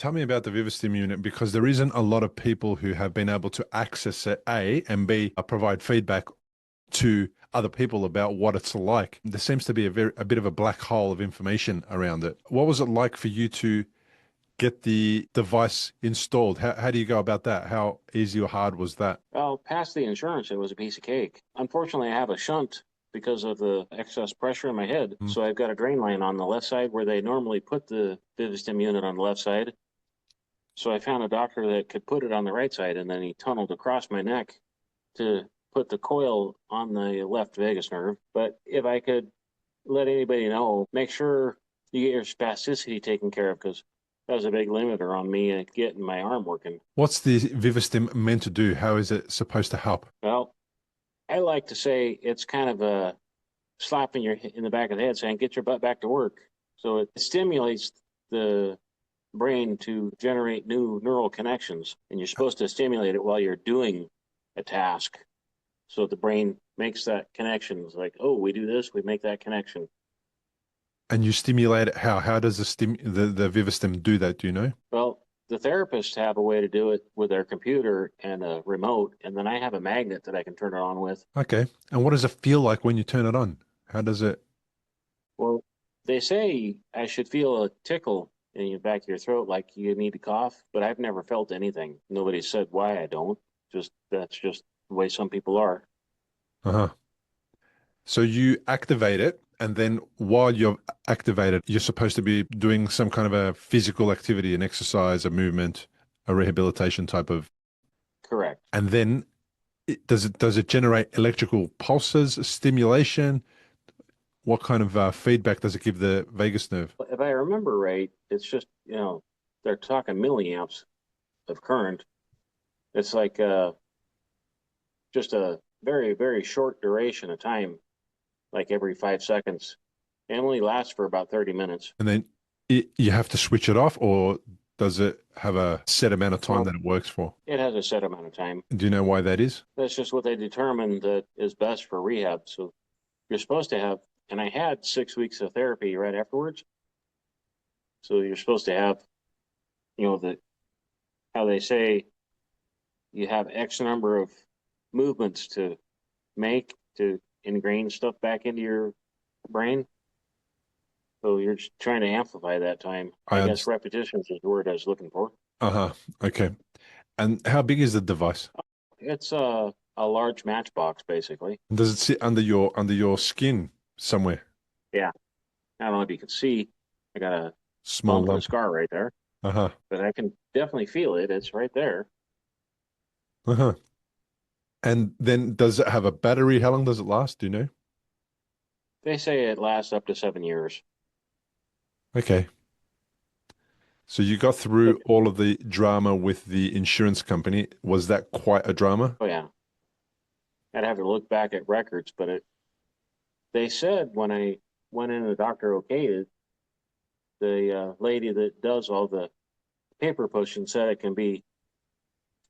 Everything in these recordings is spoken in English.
Tell me about the Vivistim unit because there isn't a lot of people who have been able to access it, A, and B, provide feedback to other people about what it's like. There seems to be a bit of a black hole of information around it. What was it like for you to get the device installed? How do you go about that? How easy or hard was that? Well, past the insurance, it was a piece of cake. Unfortunately, I have a shunt because of the excess pressure in my head. Mm. So I've got a drain line on the left side where they normally put the Vivistim unit on the left side. So I found a doctor that could put it on the right side, and then he tunneled across my neck to put the coil on the left vagus nerve. But if I could let anybody know, make sure you get your spasticity taken care of because that was a big limiter on me getting my arm working. What's the Vivistim meant to do? How is it supposed to help? Well, I like to say it's kind of a slap in the back of the head saying, get your butt back to work. So it stimulates the brain to generate new neural connections. And you're supposed to stimulate it while you're doing a task. So the brain makes that connection. It's like, oh, we do this, we make that connection. And you stimulate it how? How does the Vivistim do that? Do you know? Well, the therapists have a way to do it with their computer and a remote, and then I have a magnet that I can turn it on with. Okay. And what does it feel like when you turn it on? How does it? Well, they say I should feel a tickle in the back of your throat like you need to cough, but I've never felt anything. Nobody said why I don't. Just that's just the way some people are. Uh-huh. So you activate it, and then while you're activated, you're supposed to be doing some kind of a physical activity, an exercise, a movement, a rehabilitation type of, Correct. and then does it generate electrical pulses, stimulation? What kind of feedback does it give the vagus nerve? If I remember right, it's just, they're talking milliamps of current. It's like just a very, very short duration of time, like every 5 seconds. It only lasts for about 30 minutes. And then you have to switch it off, or does it have a set amount of time Well, that it works for? it has a set amount of time. Do you know why that is? That's just what they determined that is best for rehab. So you're supposed to have, and I had 6 weeks of therapy right afterwards. So you're supposed to have, the how they say you have X number of movements to make to ingrain stuff back into your brain. So you're just trying to amplify that time. I I guess understand. repetitions is the word I was looking for. Uh-huh. Okay. And how big is the device? It's a large matchbox, basically. Does it sit under your skin somewhere? Yeah. I don't know if you can see. I got a Small bump and a lump. scar right there, Uh-huh. but I can definitely feel it. It's right there. Uh-huh. And then does it have a battery? How long does it last? Do you know? They say it lasts up to 7 years. Okay. So you got But through all of the drama with the insurance company. Was that quite a drama? oh yeah, I'd have to look back at records, but they said when I went in, the doctor okayed it. The lady that does all the paper pushing said it can be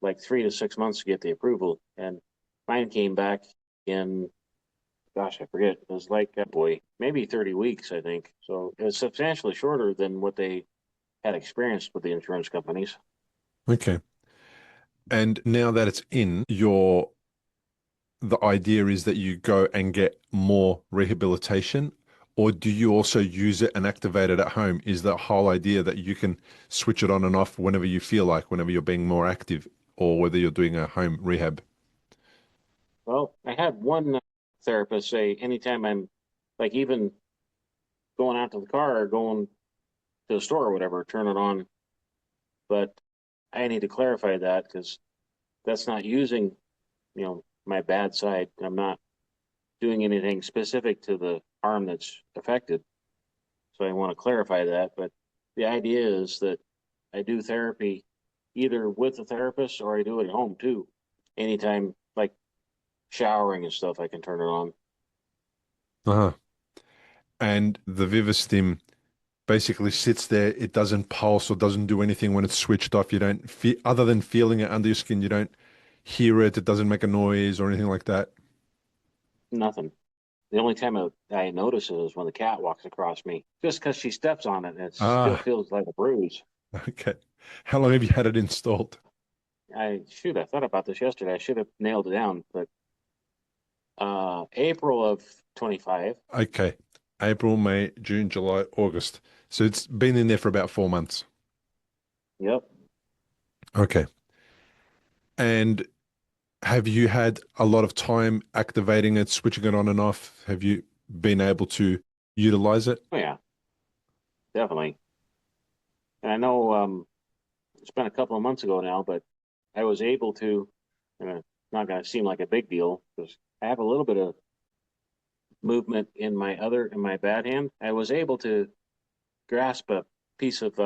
like 3 to 6 months to get the approval, and mine came back in, gosh, I forget. It was like, boy, maybe 30 weeks, I think. So it was substantially shorter than what they had experienced with the insurance companies. Okay. And now that it's in, the idea is that you go and get more rehabilitation, or do you also use it and activate it at home? Is the whole idea that you can switch it on and off whenever you feel like, whenever you're being more active, or whether you're doing a home rehab? Well, I had one therapist say anytime I'm like even going out to the car or going to the store or whatever, turn it on. But I need to clarify that because that's not using, my bad side. I'm not doing anything specific to the arm that's affected. So I want to clarify that. But the idea is that I do therapy either with a therapist or I do it at home too. Anytime, like showering and stuff, I can turn it on. Uh-huh. And the Vivastim basically sits there. It doesn't pulse or doesn't do anything when it's switched off. You don't feel, other than feeling it under your skin, you don't hear it. It doesn't make a noise or anything like that. Nothing. The only time I notice it is when the cat walks across me, just because she steps on it and it still Ah, feels like a bruise. okay. How long have you had it installed? I thought about this yesterday. I should have nailed it down, but April of 25. Okay. April, May, June, July, August. So it's been in there for about 4 months. Yep. Okay. And have you had a lot of time activating it, switching it on and off? Have you been able to utilize it? Oh yeah, definitely. And I know it's been a couple of months ago now, but I was able to, and it's not going to seem like a big deal because I have a little bit of movement in my bad hand. I was able to grasp a piece of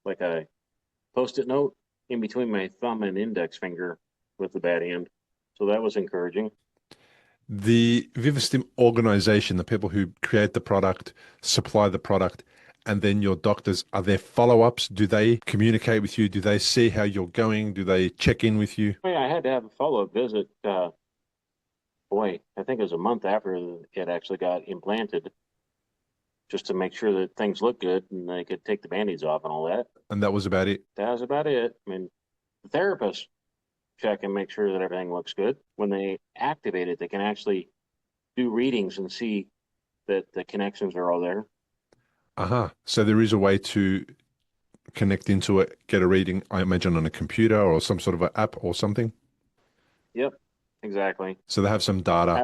like a post-it note in between my thumb and index finger with the bad hand. So that was encouraging. The Vivistim organization, the people who create the product, supply the product, and then your doctors, are there follow-ups? Do they communicate with you? Do they see how you're going? Do they check in with you? Oh, yeah, I had to have a follow-up visit. Boy, I think it was a month after it actually got implanted, just to make sure that things look good and they could take the band-aids off and all that. And that was about it. That was about it. I mean, the therapist check and make sure that everything looks good. When they activate it, they can actually do readings and see that the connections are all there. Uh-huh. So there is a way to connect into it, get a reading, I imagine on a computer or some sort of an app or something. Yep, exactly. So they have some data.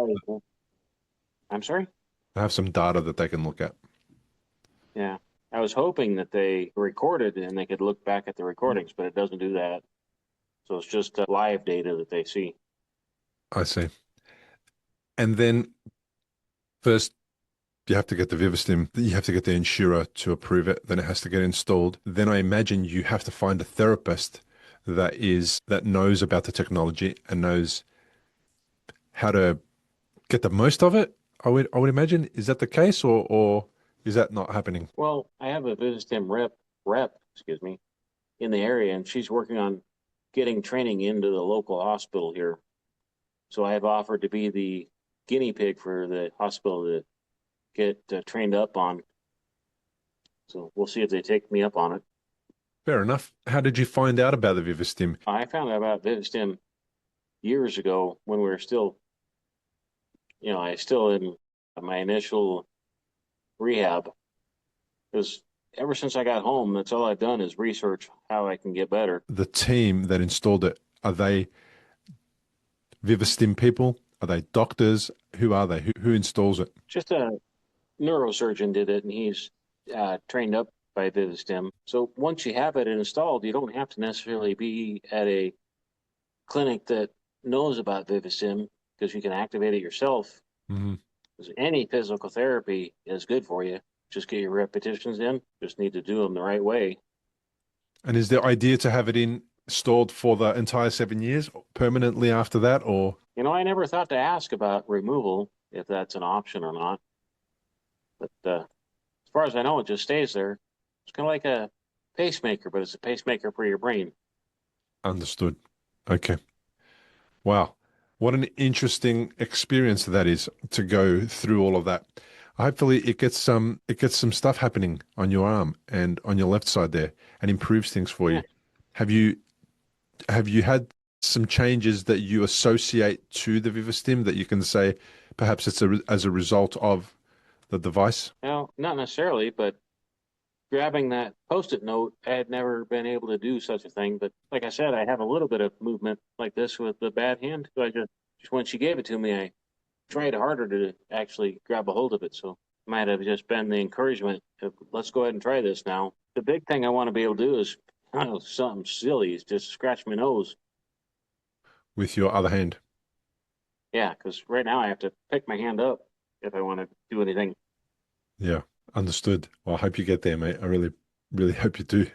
I'm sorry? They have some data that they can look at. Yeah. I was hoping that they recorded and they could look back at the recordings, but it doesn't do that. So it's just live data that they see. I see. And then first you have to get the Vivistim, you have to get the insurer to approve it, then it has to get installed. Then I imagine you have to find a therapist that knows about the technology and knows how to get the most of it. I would imagine. Is that the case or is that not happening? Well, I have a Vivistim rep, excuse me, in the area, and she's working on getting training into the local hospital here. So I have offered to be the guinea pig for the hospital to get trained up on. So we'll see if they take me up on it. Fair enough. How did you find out about the Vivistim? I found out about Vivistim years ago when we were still, I still in my initial rehab. Because ever since I got home, that's all I've done is research how I can get better. The team that installed it, are they Vivistim people? Are they doctors? Who are they? Who installs it? Just a neurosurgeon did it, and he's trained up by Vivistim. So once you have it installed, you don't have to necessarily be at a clinic that knows about Vivistim because you can activate it yourself. Hmm. Any physical therapy is good for you. Just get your repetitions in. Just need to do them the right way. And is the idea to have it installed for the entire 7 years permanently after that, or I never thought to ask about removal if that's an option or not. But as far as I know, it just stays there. It's kind of like a pacemaker, but it's a pacemaker for your brain. understood? Okay. Wow. What an interesting experience that is to go through all of that. Hopefully it gets some stuff happening on your arm and on your left side there and improves things for Yeah. you. Have you have you had some changes that you associate to the Vivistim that you can say perhaps it's as a result of the device? Well, not necessarily, but grabbing that post-it note, I had never been able to do such a thing. But like I said, I have a little bit of movement like this with the bad hand. So I just when she gave it to me, I tried harder to actually grab a hold of it. So it might have just been the encouragement of let's go ahead and try this now. The big thing I want to be able to do is something silly, is just scratch my nose. With your other hand. Yeah, because right now I have to pick my hand up if I want to do anything. Yeah, understood. Well, I hope you get there, mate. I really, really hope you do.